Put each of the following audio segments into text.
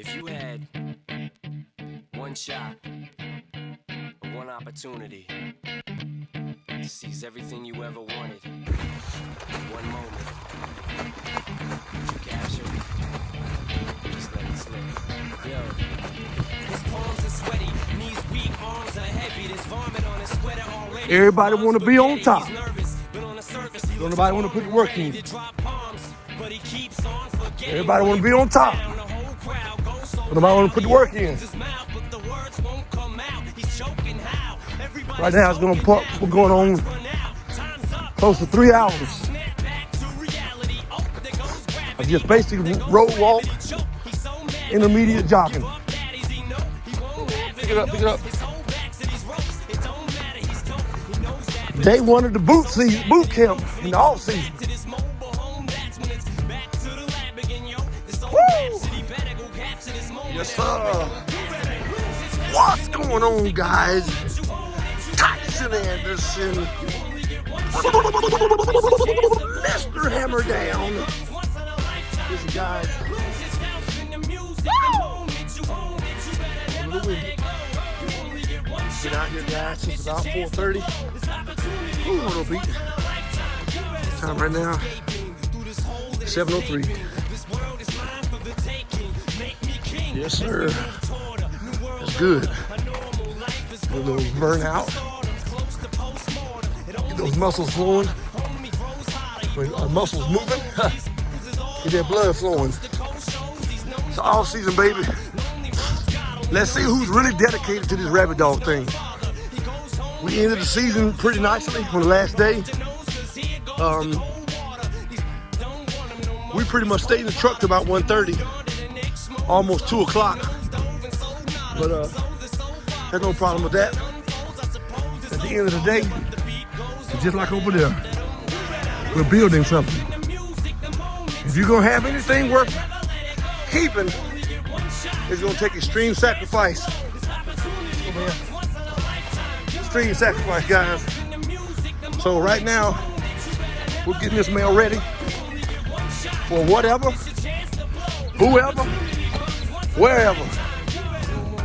If you had one shot, one opportunity to seize everything you ever wanted, one moment, would you capture it? Just let it slip. Yo. His palms are sweaty, knees weak, arms are heavy. There's vomit on his sweater already. Everybody want to be on top. Don't nobody want to put the work in. Everybody want to be on top. Don't nobody want to put the work in. Right now it's going to pump. We're going on close to 3 hours. I just basically road walk, intermediate jogging. Pick it up, pick it up. Day one of the boot camp in the off season. Woo! Yes, sir. What's going on, guys? Tyson Anderson. Mr. Hammer down. Listen, guys. Get out here, guys. It's about 4:30. Ooh, a little beat. Time right now, 7:03. Yes, sir. That's good. A little burnout. Get those muscles flowing. When our muscles moving, get that blood flowing. It's all season, baby. Let's see who's really dedicated to this rabbit dog thing. We ended the season pretty nicely on the last day. We pretty much stayed in the truck to about 1:30, almost 2 o'clock. But there's no problem with that. At the end of the day, it's just like over there. We're building something. If you're gonna have anything worth keeping, it's gonna take extreme sacrifice. Extreme sacrifice, guys. So right now, we're getting this mail ready for whatever, whoever, wherever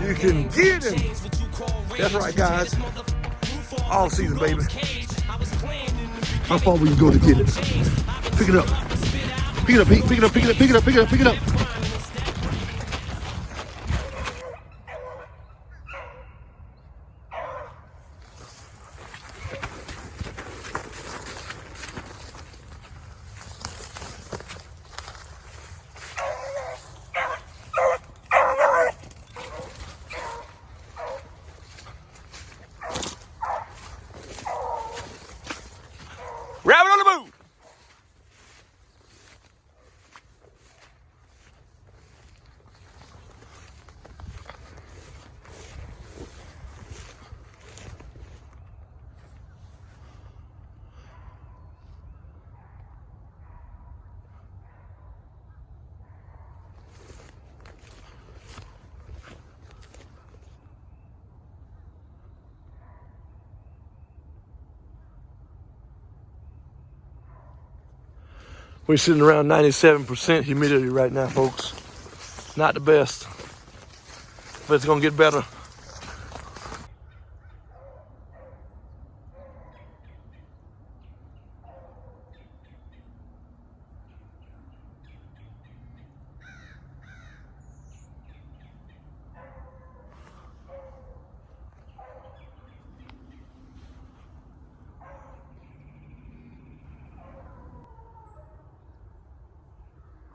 you can get it. That's right, guys. All season, baby. How far we can go to get it? Pick it up. Pick it up, Pete. Pick it up, pick it up, pick it up, pick it up, pick it up. Rabbit on the move! We're sitting around 97% humidity right now, folks. Not the best, but it's gonna get better.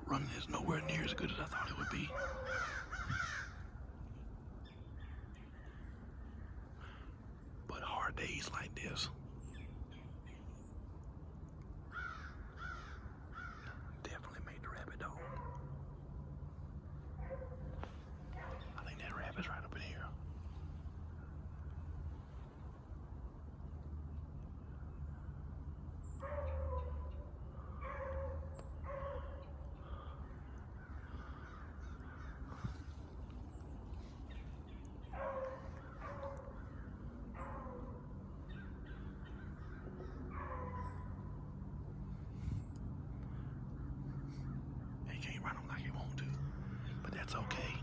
Running is nowhere near as good as I thought it would be. But hard days like this definitely made the rabbit dog. I think that rabbit's right up in here. Run them like you want to, but that's okay.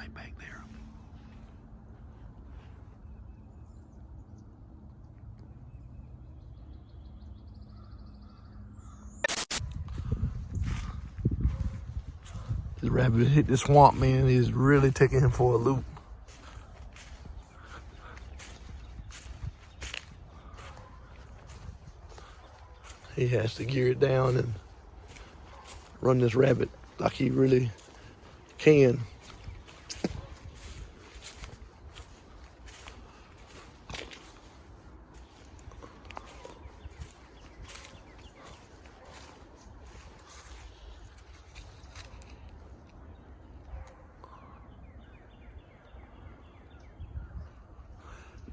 right back there. This rabbit hit the swamp, man. He's really taking him for a loop. He has to gear it down and run this rabbit like he really can.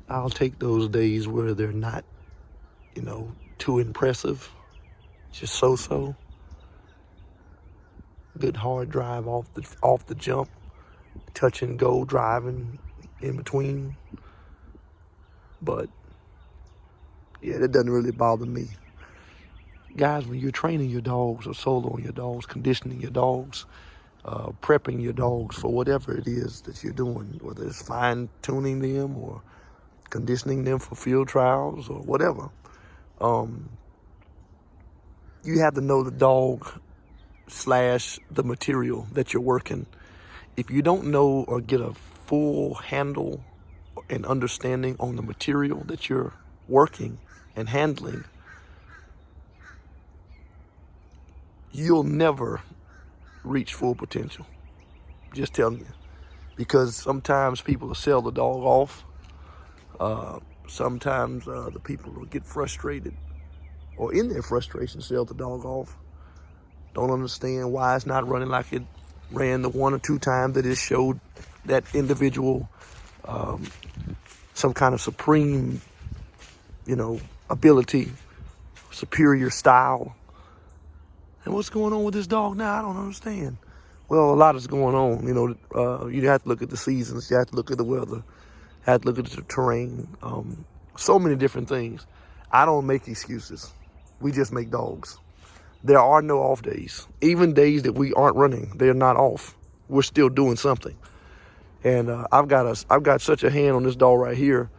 I'll take those days where they're not, you know, too impressive, just so-so. Good hard drive off the jump, touch and go driving in between. But yeah, that doesn't really bother me. Guys, when you're training your dogs or soloing your dogs, conditioning your dogs, prepping your dogs for whatever it is that you're doing, whether it's fine-tuning them or conditioning them for field trials or whatever, you have to know the dog / the material that you're working. If you don't know or get a full handle and understanding on the material that you're working and handling, you'll never reach full potential. Just telling you. Because sometimes people will sell the dog off. Sometimes the people will get frustrated or in their frustration sell the dog off. Don't understand why it's not running like it ran the 1 or 2 times that it showed that individual some kind of supreme, you know, ability, superior style. And what's going on with this dog now? I don't understand. Well, a lot is going on. You know, you have to look at the seasons. You have to look at the weather. You have to look at the terrain. So many different things. I don't make excuses. We just make dogs. There are no off days. Even days that we aren't running, they're not off. We're still doing something. And I've got such a hand on this dog right here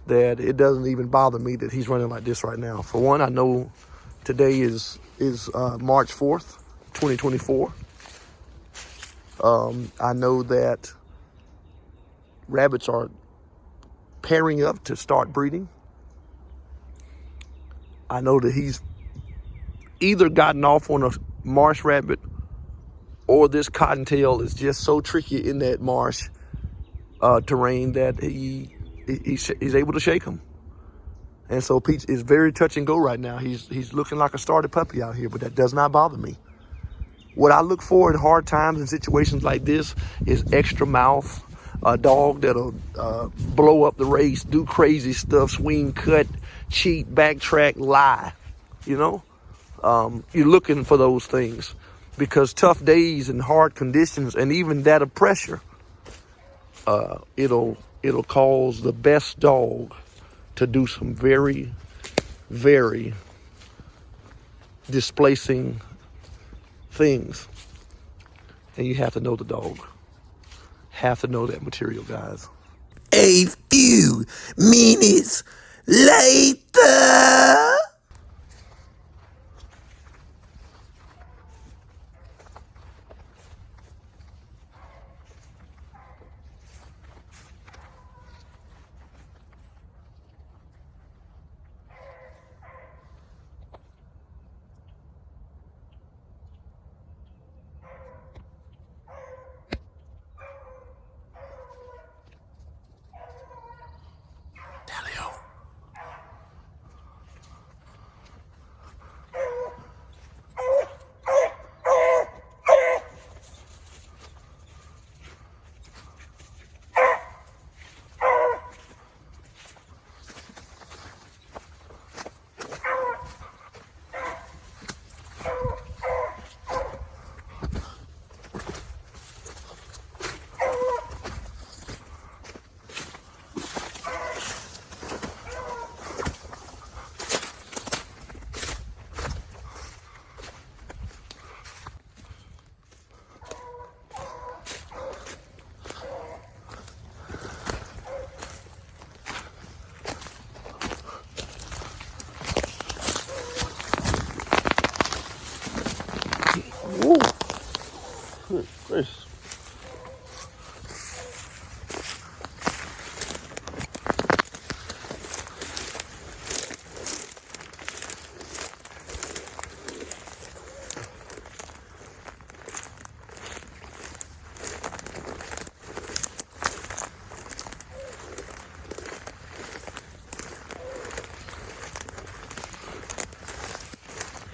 that it doesn't even bother me that he's running like this right now. For one, I know today is March 4th, 2024. I know that rabbits are pairing up to start breeding. I know that he's either gotten off on a marsh rabbit or this cottontail is just so tricky in that marsh terrain that he's able to shake him. And so Pete is very touch and go right now. He's looking like a started puppy out here, but that does not bother me. What I look for in hard times and situations like this is extra mouth, a dog that'll blow up the race, do crazy stuff, swing, cut, cheat, backtrack, lie, you know? You're looking for those things because tough days and hard conditions and even that of pressure, it'll cause the best dog to do some very, very displacing things. And you have to know the dog. Have to know that material, guys. A few minutes later.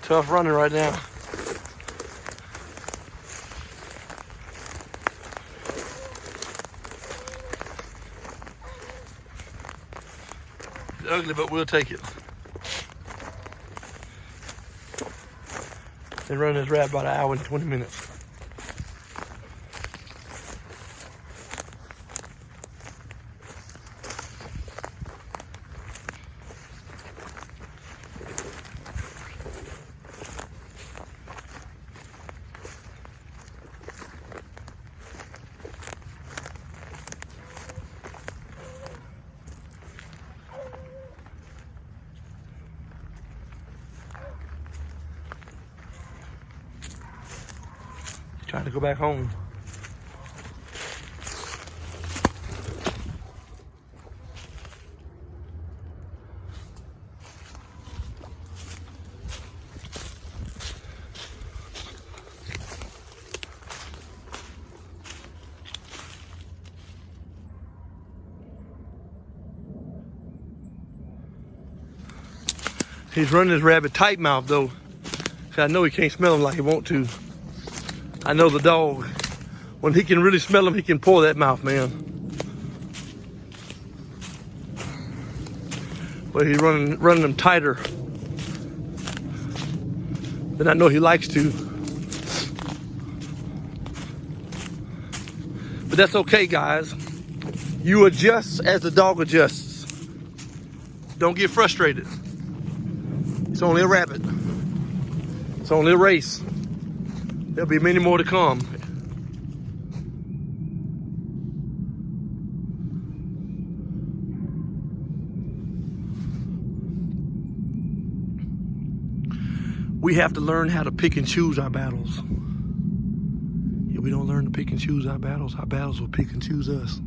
Tough running right now. It's ugly, but we'll take it. Been running this rabbit about an hour and 20 minutes. Trying to go back home. He's running his rabbit tight mouth though. I know he can't smell him like he want to. I know the dog, when he can really smell him, he can pour that mouth, man. But he's running them tighter than I know he likes to. But that's okay, guys. You adjust as the dog adjusts. Don't get frustrated. It's only a rabbit. It's only a race. There'll be many more to come. We have to learn how to pick and choose our battles. If we don't learn to pick and choose our battles will pick and choose us.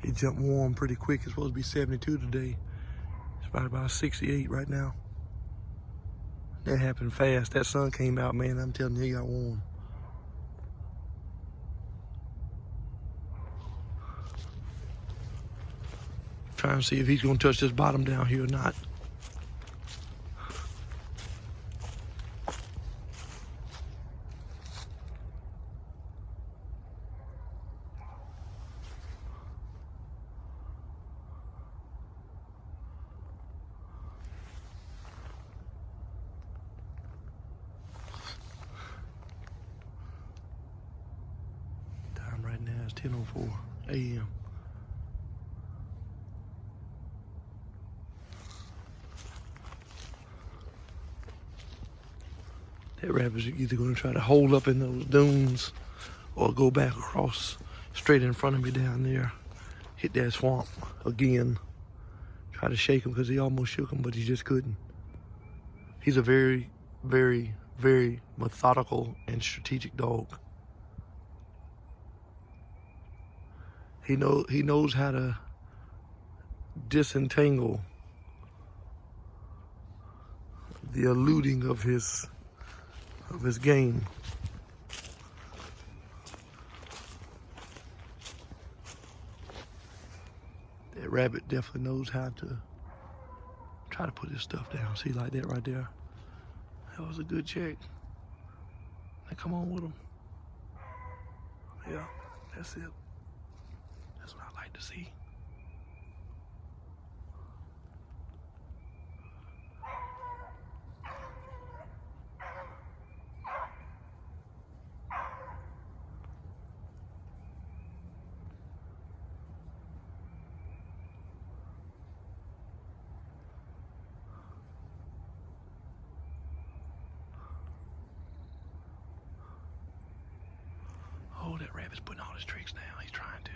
It jumped warm pretty quick. It's supposed to be 72 today. It's about 68 right now. That happened fast. That sun came out, man. I'm telling you, it got warm. Trying to see if he's gonna touch this bottom down here or not. Right now it's 10:04 a.m. That rabbit's either going to try to hold up in those dunes or go back across straight in front of me down there. Hit that swamp again. Try to shake him because he almost shook him, but he just couldn't. He's a very, very, very methodical and strategic dog. He knows how to disentangle the eluding of his game. That rabbit definitely knows how to try to put his stuff down. See, like that right there? That was a good check. Now come on with him. Yeah, that's it. That's what I like to see. know that rabbit's putting all his tricks down. He's trying to.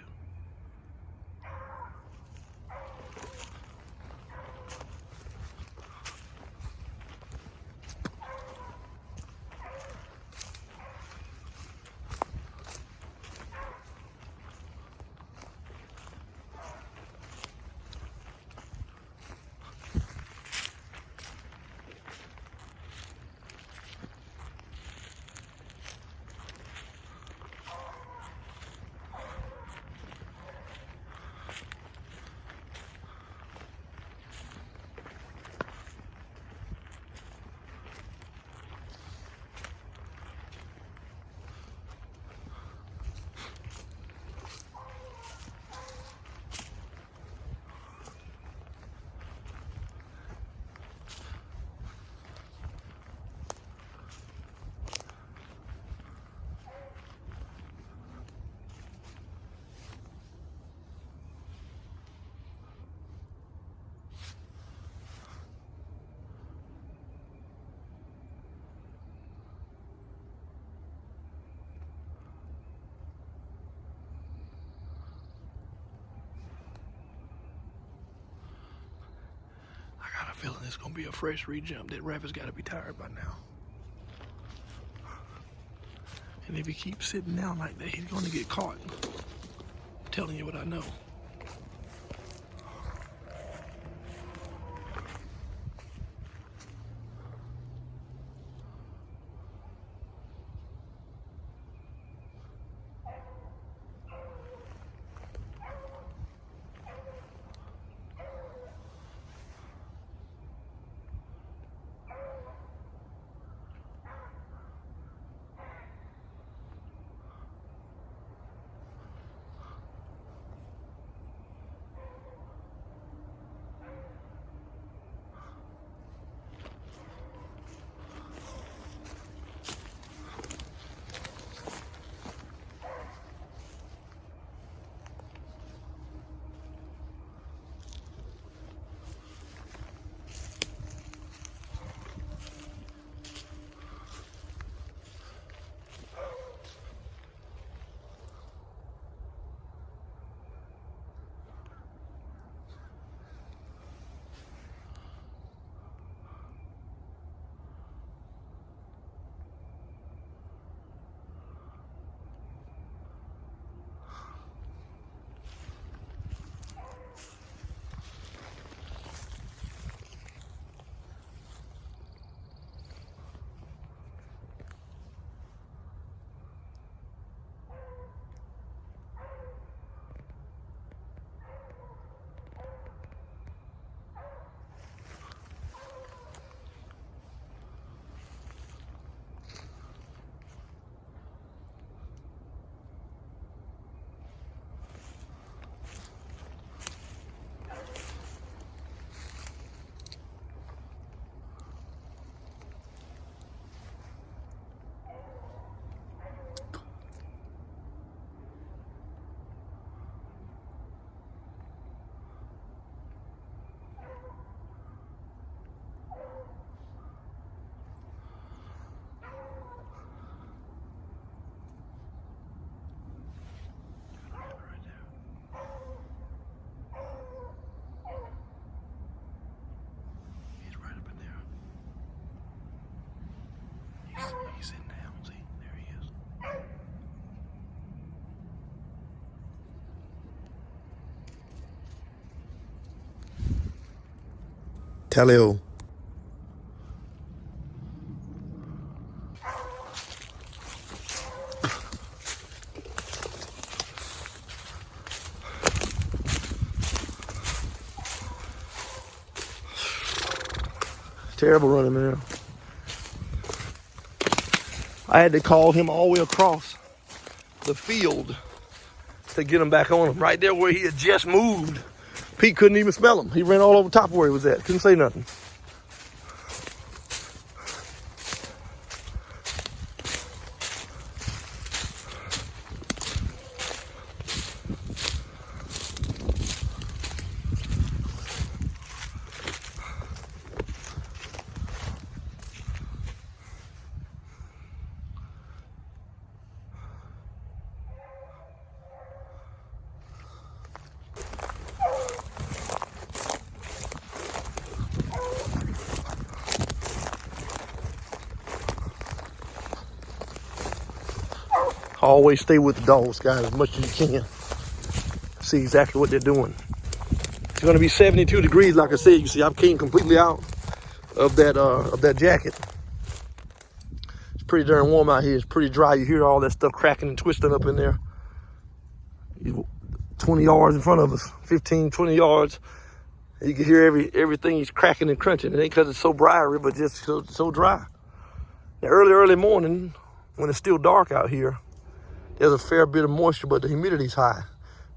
I got a feeling it's gonna be a fresh re-jump. That rabbit's gotta be tired by now. And if he keeps sitting down like that, he's gonna get caught. I'm telling you what I know. He's sitting down, see? There he is. Tally-o. Terrible running there. I had to call him all the way across the field to get him back on him. Right there where he had just moved, Pete couldn't even smell him. He ran all over top of where he was at. Couldn't say nothing. Always stay with the dogs, guys, as much as you can. See exactly what they're doing. It's gonna be 72 degrees, like I said. You see, I came completely out of that jacket. It's pretty darn warm out here. It's pretty dry. You hear all that stuff cracking and twisting up in there. 20 yards in front of us, 15, 20 yards. You can hear everything he's cracking and crunching. It ain't because it's so briary, but just so dry. Now, early morning, when it's still dark out here, there's a fair bit of moisture, but the humidity's high.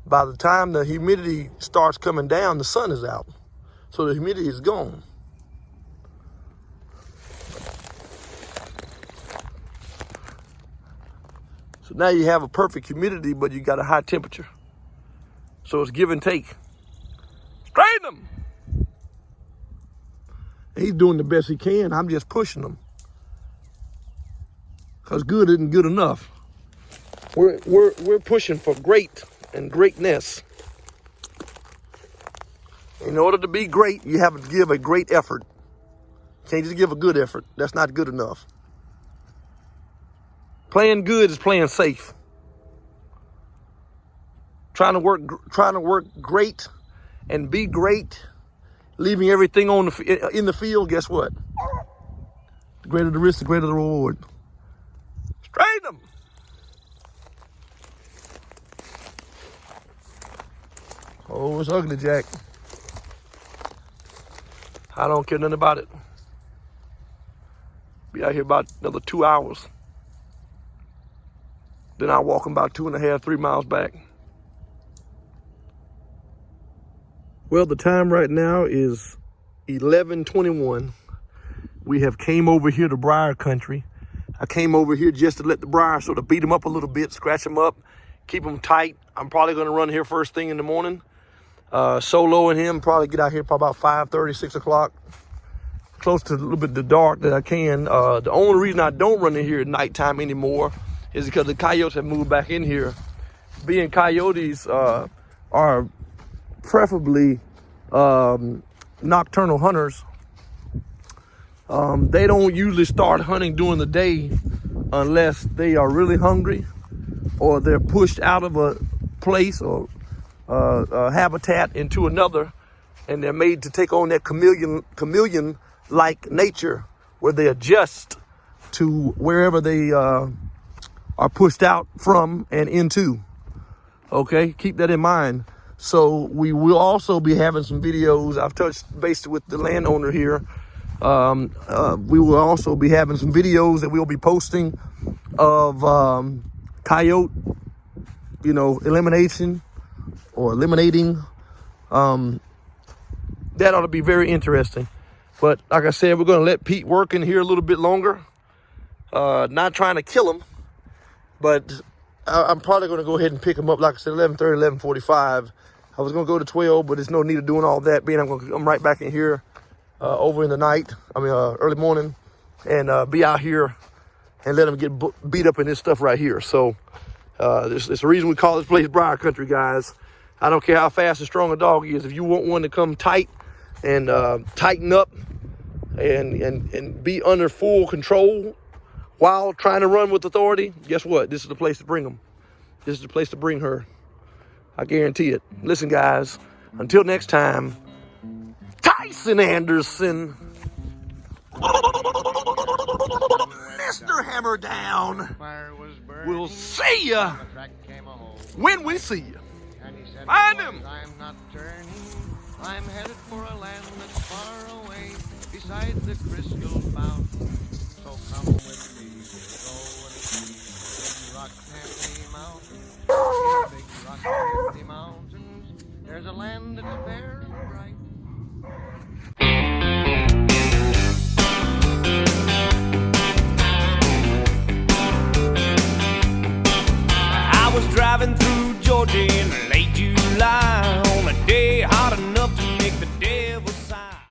By the time the humidity starts coming down, the sun is out. So the humidity is gone. So now you have a perfect humidity, but you got a high temperature. So it's give and take. Straighten him. He's doing the best he can. I'm just pushing him. Because good isn't good enough. We're pushing for great and greatness. In order to be great, you have to give a great effort. Can't just give a good effort. That's not good enough. Playing good is playing safe. Trying to work great and be great, leaving everything in the field. Guess what? The greater the risk, the greater the reward. Straighten them. Oh, it's ugly, Jack. I don't care nothing about it. Be out here about another 2 hours. Then I'll walk them about 2.5, 3 miles back. Well, the time right now is 11:21. We have came over here to Briar country. I came over here just to let the Briar sort of beat them up a little bit, scratch them up, keep them tight. I'm probably going to run here first thing in the morning. Solo and him probably get out here probably about 5:30, 6 o'clock. Close to a little bit the dark that I can. The only reason I don't run in here at nighttime anymore is because the coyotes have moved back in here. Being coyotes are preferably nocturnal hunters. They don't usually start hunting during the day unless they are really hungry or they're pushed out of a place or a habitat into another, and they're made to take on that chameleon-like nature where they adjust to wherever they are pushed out from and into. Okay, keep that in mind. So we will also be having some videos. I've touched base with the landowner here. We will also be having some videos that we'll be posting of coyote, elimination or eliminating. That ought to be very interesting. But like I said, we're going to let Pete work in here a little bit longer. Not trying to kill him, but I'm probably going to go ahead and pick him up, like I said, 11:30, 11:45. I was going to go to 12, but there's no need of doing all that, being I'm right back in here over in the night, early morning, and be out here and let him get beat up in this stuff right here. So there's the reason we call this place Briar Country, guys. I don't care how fast and strong a dog is. If you want one to come tight and tighten up and be under full control while trying to run with authority, guess what? This is the place to bring them. This is the place to bring her. I guarantee it. Listen, guys, until next time, Tyson Anderson, Mr. Hammer Down. We'll see ya when we see ya. Find him. I'm not turning. I'm headed for a land that's far away beside the crystal fountain.